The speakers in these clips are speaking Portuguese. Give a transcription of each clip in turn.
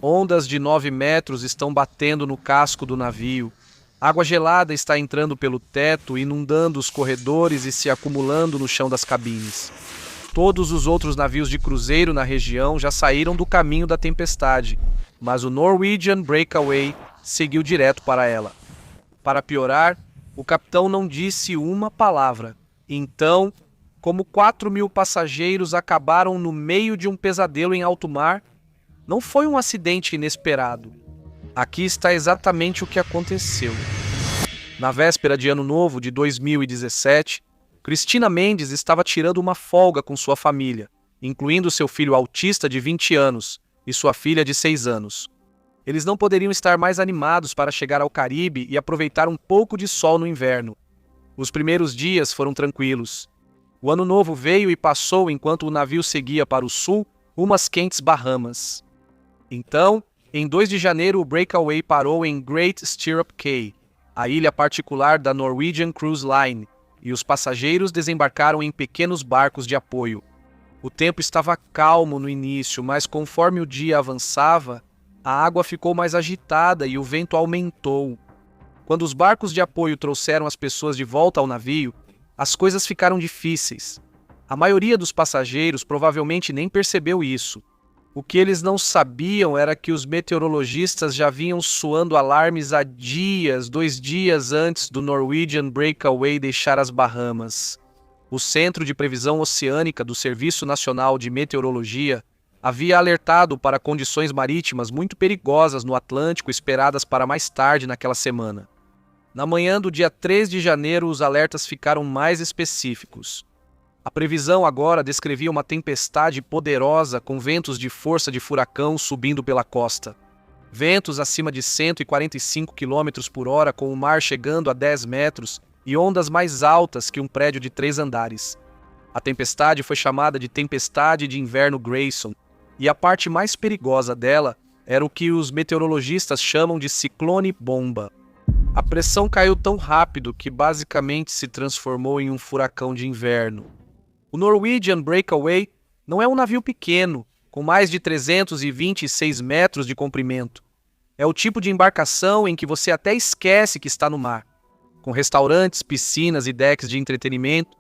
Ondas de 9 metros estão batendo no casco do navio. Água gelada está entrando pelo teto, inundando os corredores e se acumulando no chão das cabines. Todos os outros navios de cruzeiro na região já saíram do caminho da tempestade, mas o Norwegian Breakaway seguiu direto para ela. Para piorar, o capitão não disse uma palavra. Então, como 4.000 passageiros acabaram no meio de um pesadelo em alto mar, não foi um acidente inesperado. Aqui está exatamente o que aconteceu. Na véspera de Ano Novo de 2017, Cristina Mendes estava tirando uma folga com sua família, incluindo seu filho autista de 20 anos e sua filha de 6 anos. Eles não poderiam estar mais animados para chegar ao Caribe e aproveitar um pouco de sol no inverno. Os primeiros dias foram tranquilos. O Ano Novo veio e passou enquanto o navio seguia para o sul, rumo às quentes Bahamas. Então, em 2 de janeiro, o Breakaway parou em Great Stirrup Cay, a ilha particular da Norwegian Cruise Line, e os passageiros desembarcaram em pequenos barcos de apoio. O tempo estava calmo no início, mas conforme o dia avançava, a água ficou mais agitada e o vento aumentou. Quando os barcos de apoio trouxeram as pessoas de volta ao navio, as coisas ficaram difíceis. A maioria dos passageiros provavelmente nem percebeu isso. O que eles não sabiam era que os meteorologistas já vinham soando alarmes há dias, 2 dias antes do Norwegian Breakaway deixar as Bahamas. O Centro de Previsão Oceânica do Serviço Nacional de Meteorologia havia alertado para condições marítimas muito perigosas no Atlântico esperadas para mais tarde naquela semana. Na manhã do dia 3 de janeiro, os alertas ficaram mais específicos. A previsão agora descrevia uma tempestade poderosa com ventos de força de furacão subindo pela costa. Ventos acima de 145 km por hora, com o mar chegando a 10 metros e ondas mais altas que um prédio de 3 andares. A tempestade foi chamada de Tempestade de Inverno Grayson, e a parte mais perigosa dela era o que os meteorologistas chamam de ciclone bomba. A pressão caiu tão rápido que basicamente se transformou em um furacão de inverno. O Norwegian Breakaway não é um navio pequeno, com mais de 326 metros de comprimento. É o tipo de embarcação em que você até esquece que está no mar. Com restaurantes, piscinas e decks de entretenimento,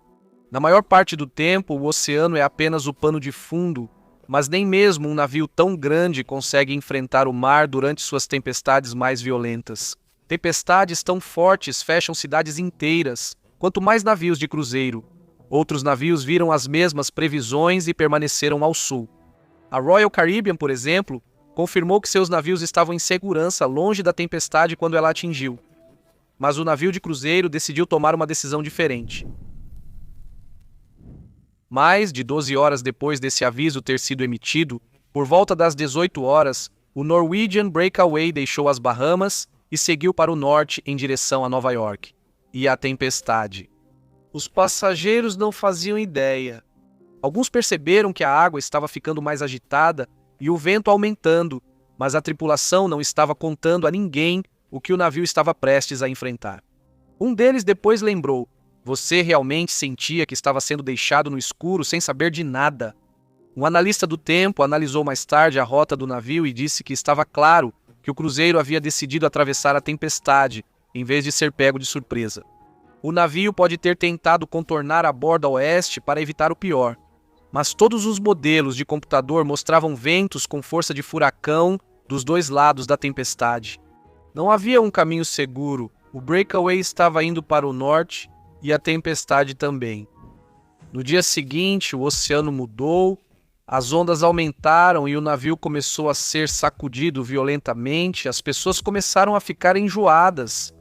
na maior parte do tempo o oceano é apenas o pano de fundo, mas nem mesmo um navio tão grande consegue enfrentar o mar durante suas tempestades mais violentas. Tempestades tão fortes fecham cidades inteiras, quanto mais navios de cruzeiro. Outros navios viram as mesmas previsões e permaneceram ao sul. A Royal Caribbean, por exemplo, confirmou que seus navios estavam em segurança longe da tempestade quando ela atingiu. Mas o navio de cruzeiro decidiu tomar uma decisão diferente. Mais de 12 horas depois desse aviso ter sido emitido, por volta das 18 horas, o Norwegian Breakaway deixou as Bahamas e seguiu para o norte em direção a Nova York. E a tempestade. Os passageiros não faziam ideia. Alguns perceberam que a água estava ficando mais agitada e o vento aumentando, mas a tripulação não estava contando a ninguém o que o navio estava prestes a enfrentar. Um deles depois lembrou: "Você realmente sentia que estava sendo deixado no escuro sem saber de nada?" Um analista do tempo analisou mais tarde a rota do navio e disse que estava claro que o cruzeiro havia decidido atravessar a tempestade, em vez de ser pego de surpresa. O navio pode ter tentado contornar a borda oeste para evitar o pior, mas todos os modelos de computador mostravam ventos com força de furacão dos 2 lados da tempestade. Não havia um caminho seguro, o Breakaway estava indo para o norte e a tempestade também. No dia seguinte, o oceano mudou, as ondas aumentaram e o navio começou a ser sacudido violentamente, as pessoas começaram a ficar enjoadas.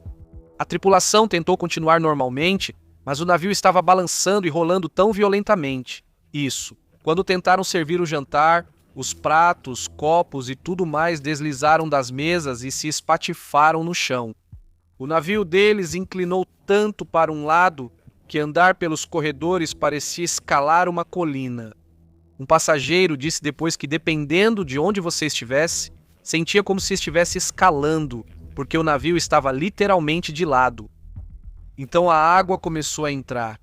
A tripulação tentou continuar normalmente, mas o navio estava balançando e rolando tão violentamente. Isso, quando tentaram servir o jantar, os pratos, copos e tudo mais deslizaram das mesas e se espatifaram no chão. O navio deles inclinou tanto para um lado que andar pelos corredores parecia escalar uma colina. Um passageiro disse depois que, dependendo de onde você estivesse, sentia como se estivesse escalando, porque o navio estava literalmente de lado. Então a água começou a entrar.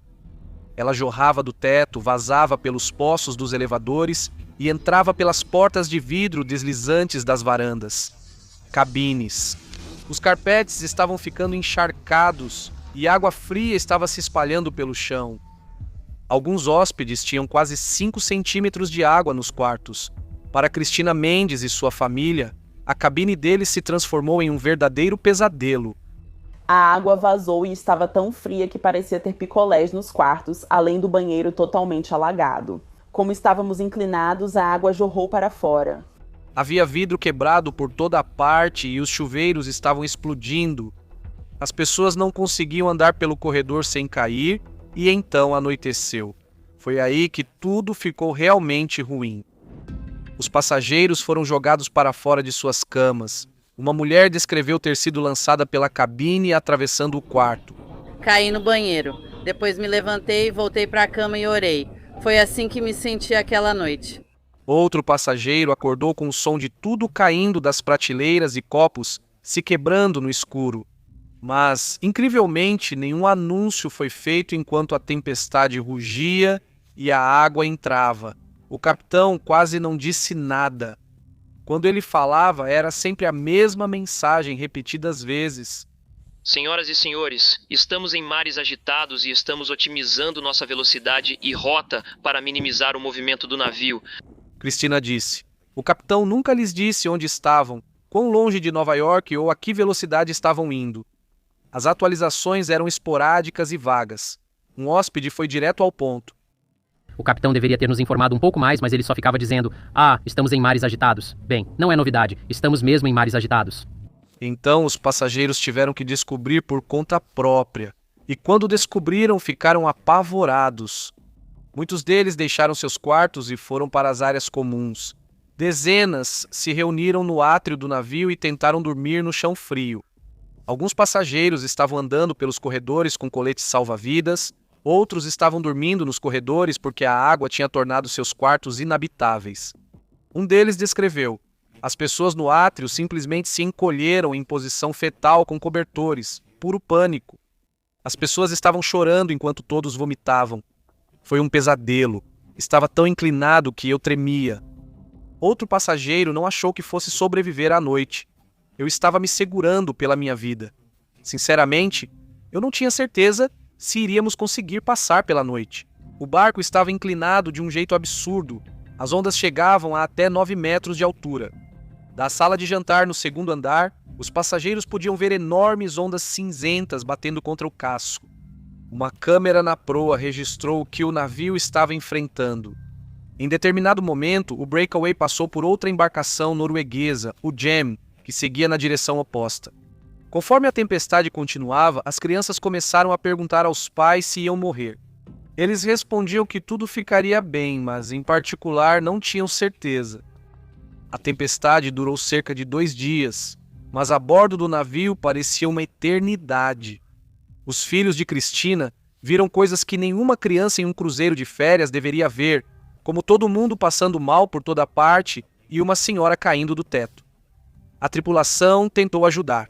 Ela jorrava do teto, vazava pelos poços dos elevadores e entrava pelas portas de vidro deslizantes das varandas. Cabines. Os carpetes estavam ficando encharcados e água fria estava se espalhando pelo chão. Alguns hóspedes tinham quase 5 centímetros de água nos quartos. Para Cristina Mendes e sua família, a cabine deles se transformou em um verdadeiro pesadelo. A água vazou e estava tão fria que parecia ter picolés nos quartos, além do banheiro totalmente alagado. Como estávamos inclinados, a água jorrou para fora. Havia vidro quebrado por toda a parte e os chuveiros estavam explodindo. As pessoas não conseguiam andar pelo corredor sem cair e então anoiteceu. Foi aí que tudo ficou realmente ruim. Os passageiros foram jogados para fora de suas camas. Uma mulher descreveu ter sido lançada pela cabine atravessando o quarto. Caí no banheiro. Depois me levantei, voltei para a cama e orei. Foi assim que me senti aquela noite. Outro passageiro acordou com o som de tudo caindo das prateleiras e copos se quebrando no escuro. Mas, incrivelmente, nenhum anúncio foi feito enquanto a tempestade rugia e a água entrava. O capitão quase não disse nada. Quando ele falava, era sempre a mesma mensagem repetidas vezes. Senhoras e senhores, estamos em mares agitados e estamos otimizando nossa velocidade e rota para minimizar o movimento do navio. Cristina disse. O capitão nunca lhes disse onde estavam, quão longe de Nova York ou a que velocidade estavam indo. As atualizações eram esporádicas e vagas. Um hóspede foi direto ao ponto. O capitão deveria ter nos informado um pouco mais, mas ele só ficava dizendo: estamos em mares agitados. Bem, não é novidade, estamos mesmo em mares agitados. Então os passageiros tiveram que descobrir por conta própria. E quando descobriram, ficaram apavorados. Muitos deles deixaram seus quartos e foram para as áreas comuns. Dezenas se reuniram no átrio do navio e tentaram dormir no chão frio. Alguns passageiros estavam andando pelos corredores com coletes salva-vidas. Outros estavam dormindo nos corredores porque a água tinha tornado seus quartos inabitáveis. Um deles descreveu: as pessoas no átrio simplesmente se encolheram em posição fetal com cobertores, puro pânico. As pessoas estavam chorando enquanto todos vomitavam. Foi um pesadelo. Estava tão inclinado que eu tremia. Outro passageiro não achou que fosse sobreviver à noite. Eu estava me segurando pela minha vida. Sinceramente, eu não tinha certeza se iríamos conseguir passar pela noite. O barco estava inclinado de um jeito absurdo. As ondas chegavam a até 9 metros de altura. Da sala de jantar no segundo andar, os passageiros podiam ver enormes ondas cinzentas batendo contra o casco. Uma câmera na proa registrou o que o navio estava enfrentando. Em determinado momento, o Breakaway passou por outra embarcação norueguesa, o Gem, que seguia na direção oposta. Conforme a tempestade continuava, as crianças começaram a perguntar aos pais se iam morrer. Eles respondiam que tudo ficaria bem, mas, em particular, não tinham certeza. A tempestade durou cerca de 2 dias, mas a bordo do navio parecia uma eternidade. Os filhos de Cristina viram coisas que nenhuma criança em um cruzeiro de férias deveria ver, como todo mundo passando mal por toda parte e uma senhora caindo do teto. A tripulação tentou ajudar.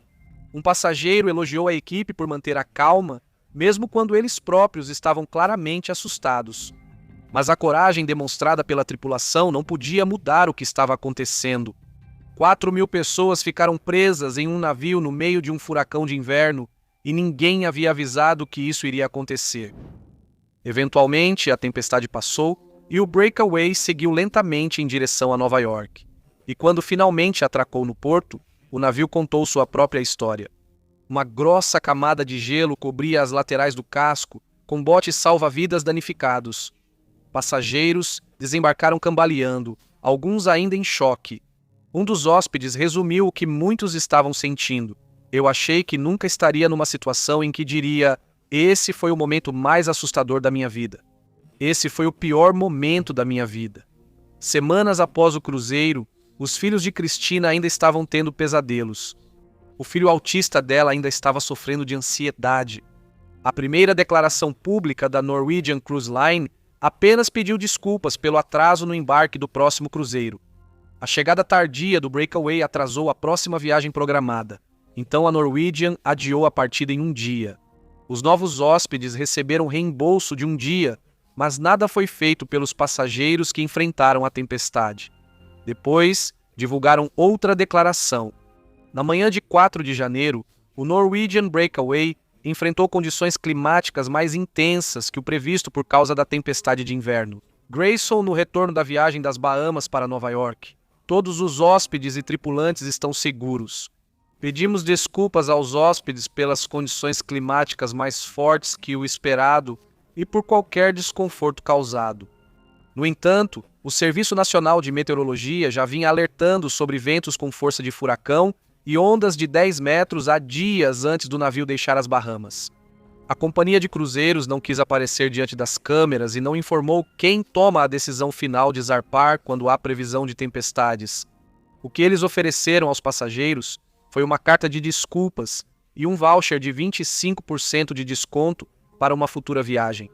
Um passageiro elogiou a equipe por manter a calma, mesmo quando eles próprios estavam claramente assustados. Mas a coragem demonstrada pela tripulação não podia mudar o que estava acontecendo. 4.000 pessoas ficaram presas em um navio no meio de um furacão de inverno e ninguém havia avisado que isso iria acontecer. Eventualmente, a tempestade passou e o Breakaway seguiu lentamente em direção a Nova York. E quando finalmente atracou no porto, o navio contou sua própria história. Uma grossa camada de gelo cobria as laterais do casco, com botes salva-vidas danificados. Passageiros desembarcaram cambaleando, alguns ainda em choque. Um dos hóspedes resumiu o que muitos estavam sentindo. Eu achei que nunca estaria numa situação em que diria: esse foi o momento mais assustador da minha vida. Esse foi o pior momento da minha vida. Semanas após o cruzeiro, os filhos de Cristina ainda estavam tendo pesadelos. O filho autista dela ainda estava sofrendo de ansiedade. A primeira declaração pública da Norwegian Cruise Line apenas pediu desculpas pelo atraso no embarque do próximo cruzeiro. A chegada tardia do Breakaway atrasou a próxima viagem programada. Então a Norwegian adiou a partida em um dia. Os novos hóspedes receberam reembolso de um dia, mas nada foi feito pelos passageiros que enfrentaram a tempestade. Depois, divulgaram outra declaração. Na manhã de 4 de janeiro, o Norwegian Breakaway enfrentou condições climáticas mais intensas que o previsto por causa da tempestade de inverno. Grayson, no retorno da viagem das Bahamas para Nova York. Todos os hóspedes e tripulantes estão seguros. Pedimos desculpas aos hóspedes pelas condições climáticas mais fortes que o esperado e por qualquer desconforto causado. No entanto, o Serviço Nacional de Meteorologia já vinha alertando sobre ventos com força de furacão e ondas de 10 metros há dias antes do navio deixar as Bahamas. A companhia de cruzeiros não quis aparecer diante das câmeras e não informou quem toma a decisão final de zarpar quando há previsão de tempestades. O que eles ofereceram aos passageiros foi uma carta de desculpas e um voucher de 25% de desconto para uma futura viagem.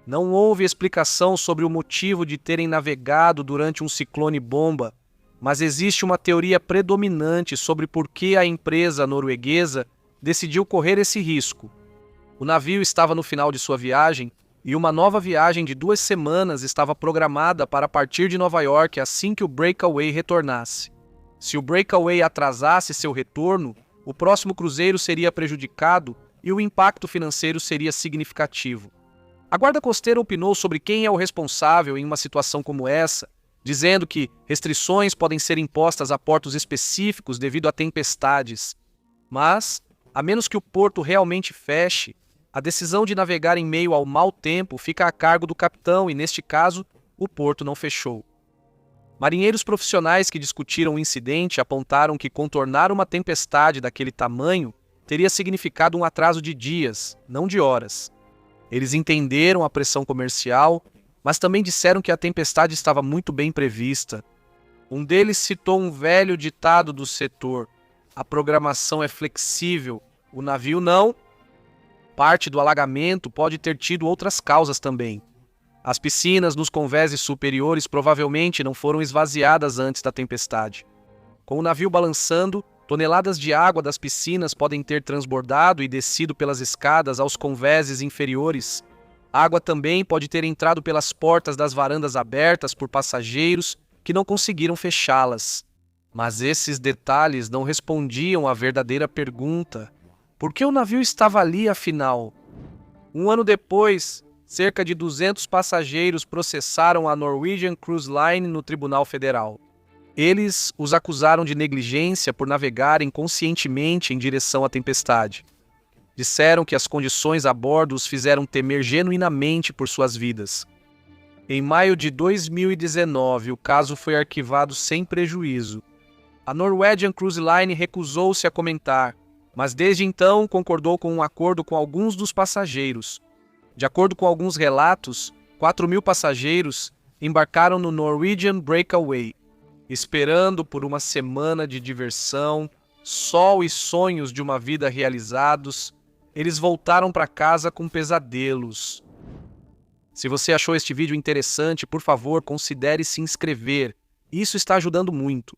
Não houve explicação sobre o motivo de terem navegado durante um ciclone bomba, mas existe uma teoria predominante sobre por que a empresa norueguesa decidiu correr esse risco. O navio estava no final de sua viagem e uma nova viagem de 2 semanas estava programada para partir de Nova York assim que o Breakaway retornasse. Se o Breakaway atrasasse seu retorno, o próximo cruzeiro seria prejudicado e o impacto financeiro seria significativo. A Guarda Costeira opinou sobre quem é o responsável em uma situação como essa, dizendo que restrições podem ser impostas a portos específicos devido a tempestades. Mas, a menos que o porto realmente feche, a decisão de navegar em meio ao mau tempo fica a cargo do capitão e, neste caso, o porto não fechou. Marinheiros profissionais que discutiram o incidente apontaram que contornar uma tempestade daquele tamanho teria significado um atraso de dias, não de horas. Eles entenderam a pressão comercial, mas também disseram que a tempestade estava muito bem prevista. Um deles citou um velho ditado do setor: a programação é flexível, o navio não. Parte do alagamento pode ter tido outras causas também. As piscinas nos convéses superiores provavelmente não foram esvaziadas antes da tempestade. Com o navio balançando, toneladas de água das piscinas podem ter transbordado e descido pelas escadas aos convéses inferiores. A água também pode ter entrado pelas portas das varandas abertas por passageiros que não conseguiram fechá-las. Mas esses detalhes não respondiam à verdadeira pergunta: por que o navio estava ali, afinal? Um ano depois, cerca de 200 passageiros processaram a Norwegian Cruise Line no Tribunal Federal. Eles os acusaram de negligência por navegarem conscientemente em direção à tempestade. Disseram que as condições a bordo os fizeram temer genuinamente por suas vidas. Em maio de 2019, o caso foi arquivado sem prejuízo. A Norwegian Cruise Line recusou-se a comentar, mas desde então concordou com um acordo com alguns dos passageiros. De acordo com alguns relatos, 4.000 passageiros embarcaram no Norwegian Breakaway, esperando por uma semana de diversão, sol e sonhos de uma vida realizados. Eles voltaram para casa com pesadelos. Se você achou este vídeo interessante, por favor, considere se inscrever. Isso está ajudando muito.